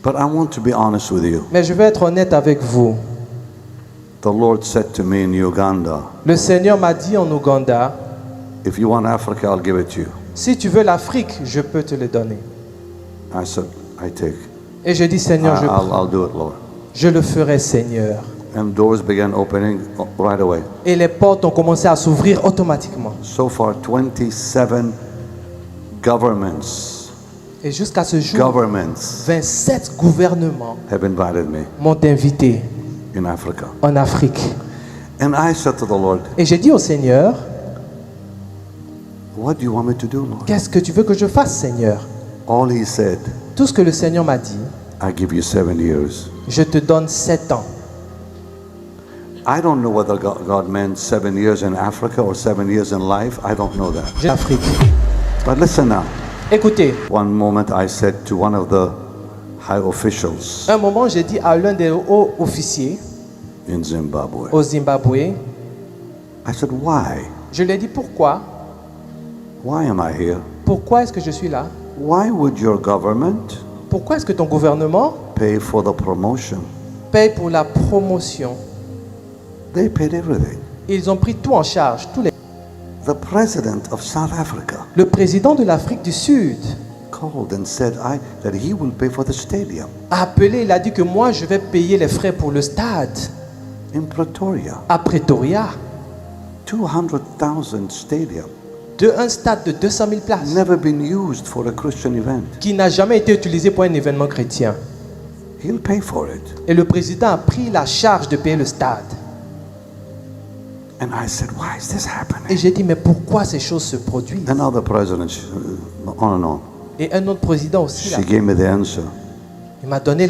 But I want to be honest with you. Mais je vais être honnête avec vous. The Lord said to me in Uganda, Le Seigneur m'a dit en Ouganda, if you want Africa, I'll give it to you. si tu veux l'Afrique, je peux te le donner. I said, I take. Et je dis, Seigneur, I'll do it, Lord. je le ferai, Seigneur. And doors began opening right away. Et les portes ont commencé à s'ouvrir automatiquement. So far, 27 governments Et jusqu'à ce jour, 27 gouvernements have invited me m'ont invité in Africa. en Afrique. And I said to the Lord, Et j'ai dit au Seigneur, what do you want me to do, Lord? qu'est-ce que tu veux que je fasse, Seigneur? All he said, Tout ce que le Seigneur m'a dit, I give you 7 years. je te donne 7 ans. I don't know whether God meant 7 years in Africa or 7 years in life. I don't know that. L'Afrique. But listen now. Écoutez, One moment I said to one of the high officials un moment, j'ai dit à l'un des hauts officiers in Zimbabwe, au Zimbabwe, I said, why? je lui ai dit pourquoi? Why am I here? Pourquoi est-ce que je suis là? Why would your government Pourquoi est-ce que ton gouvernement pay for the promotion? paye pour la promotion? They paid everything. Ils ont pris tout en charge, tous les... The president of South Africa Le président de l'Afrique du Sud called and said that he will pay for the stadium a appelé, il a dit que moi je vais payer les frais pour le stade in Pretoria. à Pretoria. 200,000 stadium. Un stade de 200 000 places Never been used for a Christian event. qui n'a jamais été utilisé pour un événement chrétien. He'll pay for it. Et le président a pris la charge de payer le stade. And I said, why is this Et happening? j'ai dit, mais pourquoi ces choses se produisent? Another president, on and on. Et un autre président aussi, là, She gave me the answer. Dieu m'a donné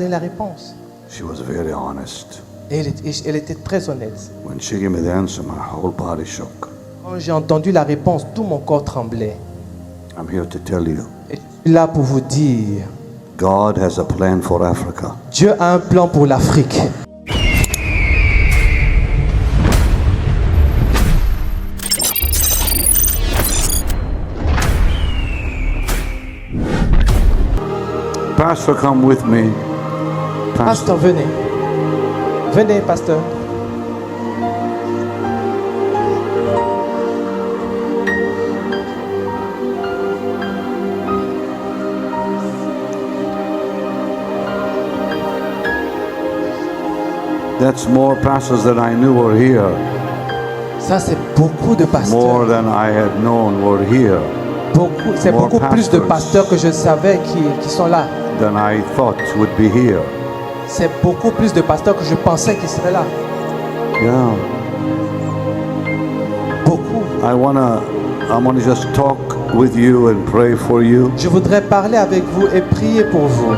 la réponse. She was very honest. Et elle était très honnête. When she gave me the answer, my whole body shook. Quand j'ai entendu la réponse, tout mon corps tremblait. I'm here to tell you, Et je suis là pour vous dire, God has a plan for Africa. Dieu a un plan pour l'Afrique. Pastor, come with me. Pasteur, venez. Venez, pasteur. That's more pastors than I knew were here. Ça, c'est beaucoup de More pasteurs. than I had known were here. C'est more beaucoup plus de pastors. pasteurs que je savais qui sont là. Than I thought would be here. C'est beaucoup plus de pasteurs que je pensais qu'ils seraient là. Yeah. Beaucoup. I wanna just talk with you and pray for you. Je voudrais parler avec vous et prier pour vous.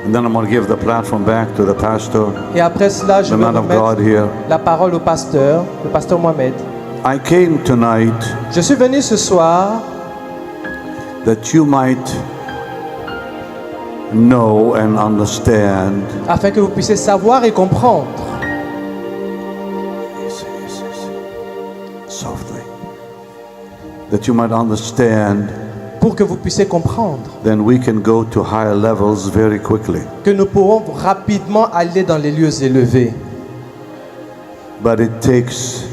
And then I'm gonna give the platform back to the pastor, Et après cela, je the vais man of God remettre here. la parole au pasteur, le pasteur Mohamed. I came tonight Je suis venu ce soir that you might know and understand afin que vous puissiez savoir et comprendre. softly. That you might understand, Pour que vous puissiez comprendre then we can go to higher levels very quickly. que nous pourrons rapidement aller dans les lieux élevés. But it takes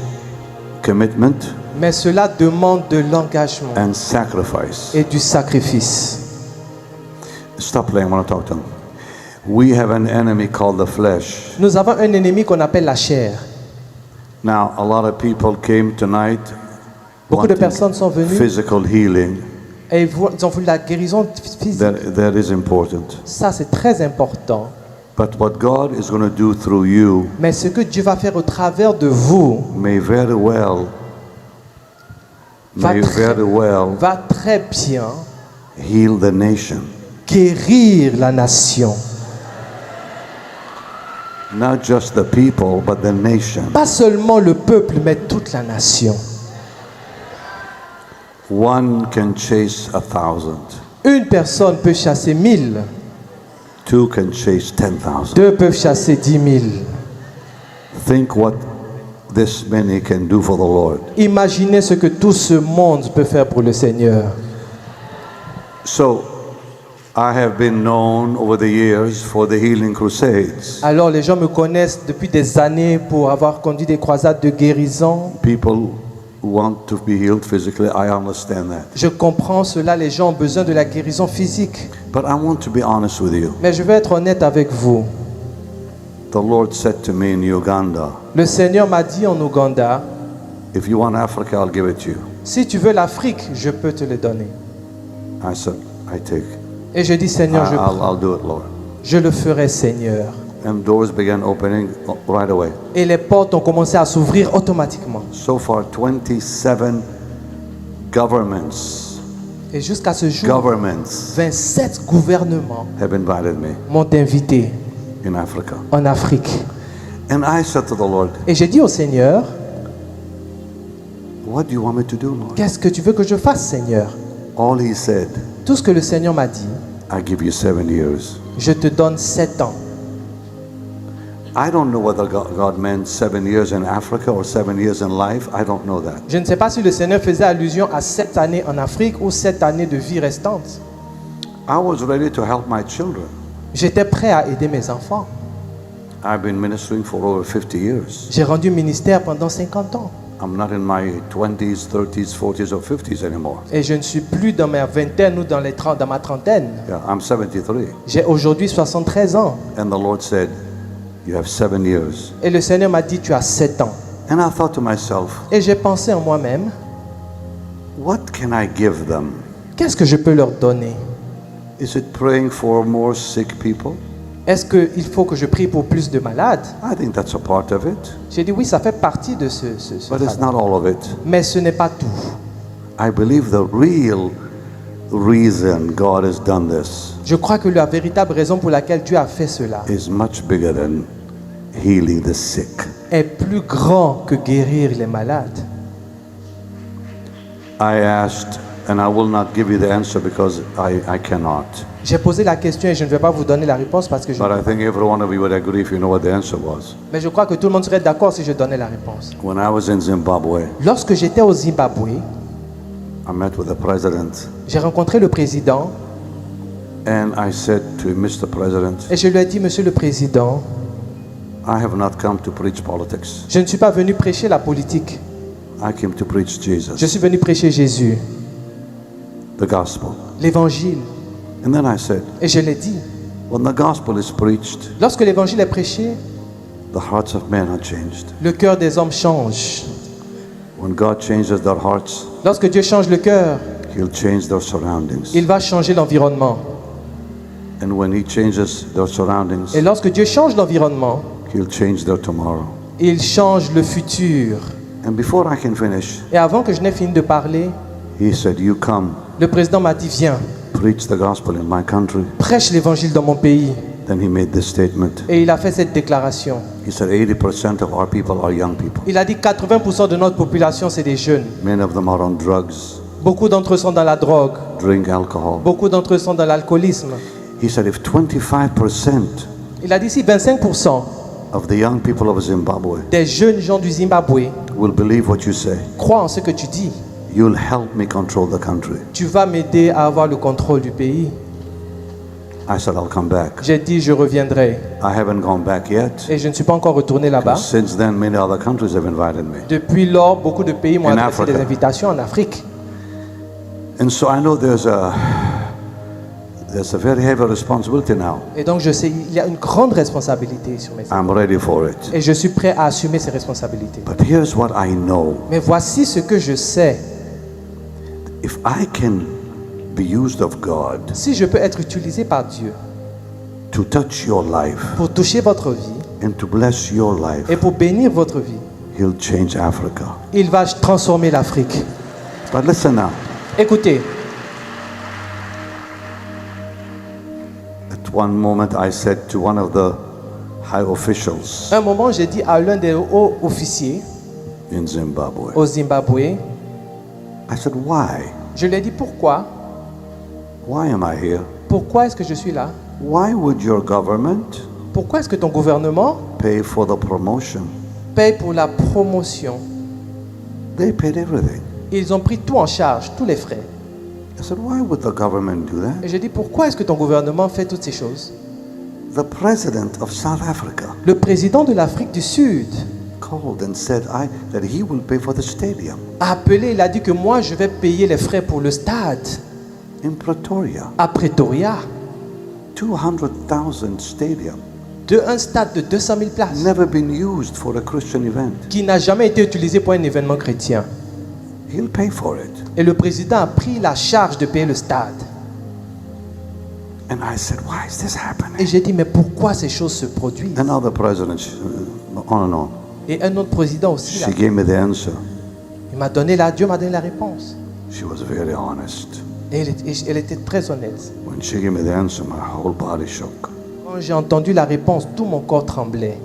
commitment Mais cela demande de l'engagement and sacrifice. et du sacrifice. Stop playing, I want to talk to him. We have an enemy called the flesh. Nous avons un ennemi qu'on appelle la chair. Now, a lot of people came tonight Beaucoup de wanting personnes sont venues physical healing. et ils ont voulu la guérison physique. That is important. Ça, c'est très important. But what God is going to do through you Mais ce que Dieu va faire au travers de vous may very well va très bien heal the nation. guérir la nation. Not just the people, but the nation. Pas seulement le peuple, mais toute la nation. One can chase 1,000. Une personne peut chasser 1000. Two can chase 10,000. Deux peuvent chasser 10 000. Think what this many can do for the Lord. Imaginez ce que tout ce monde peut faire pour le Seigneur. So, I have been known over the years for the healing crusades. Alors les gens me connaissent depuis des années pour avoir conduit des croisades de guérison. People who want to be healed physically, I understand that. Je comprends cela, les gens ont besoin de la guérison physique. But I want to be honest with you. Mais je vais être honnête avec vous. The Lord said to me in Uganda, Le Seigneur m'a dit en Ouganda, if you want Africa, I'll give it to you. si tu veux l'Afrique, je peux te le donner. I said, I take. Et je dis, Seigneur, I'll do it, Lord. je le ferai, Seigneur. And doors began opening right away. Et les portes ont commencé à s'ouvrir automatiquement. So far, 27 governments Et jusqu'à ce jour, 27 gouvernements have invited me m'ont invité in Africa. en Afrique. And I said to the Lord, Et j'ai dit au Seigneur, what do you want me to do, Lord? qu'est-ce que tu veux que je fasse, Seigneur? All he said, Tout ce que le Seigneur m'a dit, I give you 7 years. je te donne 7 ans. I don't know whether God meant 7 years in Africa or 7 years in life. I don't know that. Je ne sais pas si le Seigneur faisait allusion à 7 années en Afrique ou 7 années de vie restantes. I was ready to help my children. J'étais prêt à aider mes enfants. I've been ministering for over 50 years. J'ai rendu ministère pendant 50 ans. I'm not in my 20s, 30s, 40s or 50s anymore. Et je ne suis plus dans ma vingtaine ou dans ma trentaine. Yeah, I'm 73. J'ai aujourd'hui 73 ans. And the Lord said, you have 7 years. Et le Seigneur m'a dit, tu as 7 ans. And I thought to myself, Et j'ai pensé en moi-même, what can I give them? qu'est-ce que je peux leur donner? Is it praying for more sick people? Est-ce qu'il faut que je prie pour plus de malades? I think that's a part of it. J'ai dit oui, ça fait partie de ce But it's travail. not all of it. Mais ce n'est pas tout. I believe the real reason God has done this Je crois que la véritable raison pour laquelle Dieu a fait cela is much bigger than healing the sick. est plus grand que guérir les malades. I asked, and I will not give you the answer because I cannot. J'ai posé la question et je ne vais pas vous donner la réponse parce que je... But I think every one of you would agree if you know what the answer was. Mais je crois que tout le monde serait d'accord si je donnais la réponse. When I was in Zimbabwe, Lorsque j'étais au Zimbabwe, I met with the president j'ai rencontré le président and I said to him, Mr. President, et je lui ai dit, Monsieur le Président, I have not come to preach politics. je ne suis pas venu prêcher la politique. I came to preach Je Jesus, suis venu prêcher Jésus, the gospel. l'évangile. And then I said, Et je l'ai dit, when the gospel is preached, lorsque l'évangile est prêché, the hearts of men are changed. le cœur des hommes change. When God changes their hearts, Lorsque Dieu change le cœur, He'll change their surroundings. il va changer l'environnement. And when He changes their surroundings, Et lorsque Dieu change l'environnement, He'll change their tomorrow. il change le futur. And before I can finish, Et avant que je n'ai fini de parler, He said, you come, le président m'a dit, viens, preach the gospel in my country. prêche l'évangile dans mon pays. Then He made this statement. Et il a fait cette déclaration. He said, 80% of our people are young people. Il a dit 80% de notre population, c'est des jeunes. Many of them are on drugs, Beaucoup d'entre eux sont dans la drogue. drink alcohol. Beaucoup d'entre eux sont dans l'alcoolisme. He said, if 25% Il a dit si 25% of the young people of Zimbabwe des jeunes gens du Zimbabwe will believe what you say, croient en ce que tu dis, you'll help me control the country. tu vas m'aider à avoir le contrôle du pays. I said, I'll come back. J'ai dit je reviendrai. I haven't gone back yet. Et je ne suis pas encore retourné là-bas. Since then, many other countries have invited me. Depuis lors, beaucoup de pays m'ont In adressé des Africa. invitations en Afrique. And so I know there's a very heavy responsibility now. Et donc je sais, il y a une grande responsabilité sur mes épaules. I'm ready for it. Et je suis prêt à assumer ces responsabilités. But here's what I know. Mais voici ce que je sais. If I can be used of God Si je peux être utilisé par Dieu to touch your life pour toucher votre vie and to bless your life, et pour bénir votre vie, He'll change Africa. il va transformer l'Afrique. But listen now. Écoutez, At one moment I said to one of the high officials un moment j'ai dit à l'un des hauts officiers in Zimbabwe, au Zimbabwe, I said, why? je lui ai dit pourquoi? Why am I here? Pourquoi est-ce que je suis là? Why would your government Pourquoi est-ce que ton gouvernement pay for the promotion? paye pour la promotion? They paid everything. Ils ont pris tout en charge, tous les frais. I said, why would the government do that? Et j'ai dit, pourquoi est-ce que ton gouvernement fait toutes ces choses? The president of South Africa Le président de l'Afrique du Sud called and said that he will pay for the stadium a appelé, il a dit que moi, je vais payer les frais pour le stade in Pretoria. à Pretoria. 200,000 stadium, Un stade de 200 000 places never been used for a Christian event. qui n'a jamais été utilisé pour un événement chrétien. He'll pay for it. Et le président a pris la charge de payer le stade. And I said, why is this Et happening? j'ai dit, mais pourquoi ces choses se produisent? And other presidents, on and on. Et un autre président aussi, là, She gave me the answer. Dieu m'a donné la réponse. She was very honest. Et elle était très honnête. When she gave me the answer, my whole body shook. Quand j'ai entendu la réponse, tout mon corps tremblait.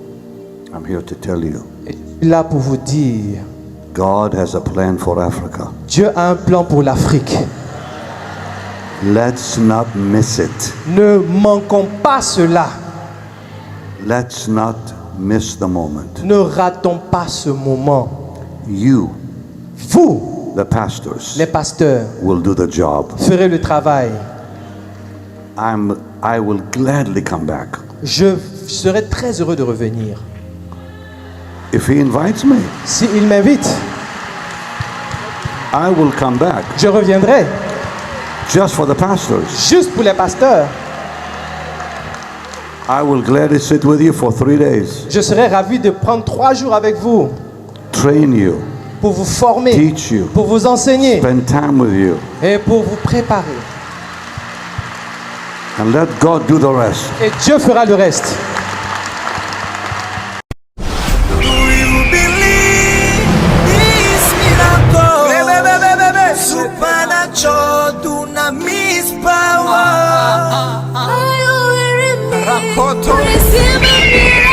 I'm here to tell you, Et je suis là pour vous dire, God has a plan for Africa. Dieu a un plan pour l'Afrique. Let's not miss it. Ne manquons pas cela. Let's not miss the moment. Ne ratons pas ce moment. You, Vous, the pastors, les pasteurs, will do the job. ferez le travail. I will gladly come back. Je serai très heureux de revenir. If he invites me, S'il m'invite, I will come back je reviendrai. just for the pastors. Juste pour les pasteurs. I will gladly sit with you for 3 days, Je serai ravi de prendre 3 jours avec vous train you, pour vous former, teach you, pour vous enseigner spend time with you, et pour vous préparer. and let God do the rest. Et Dieu fera le reste. Do you believe this miracle? Supernatural dunamis power. Are you hearing me? Rakoto. Receive a miracle.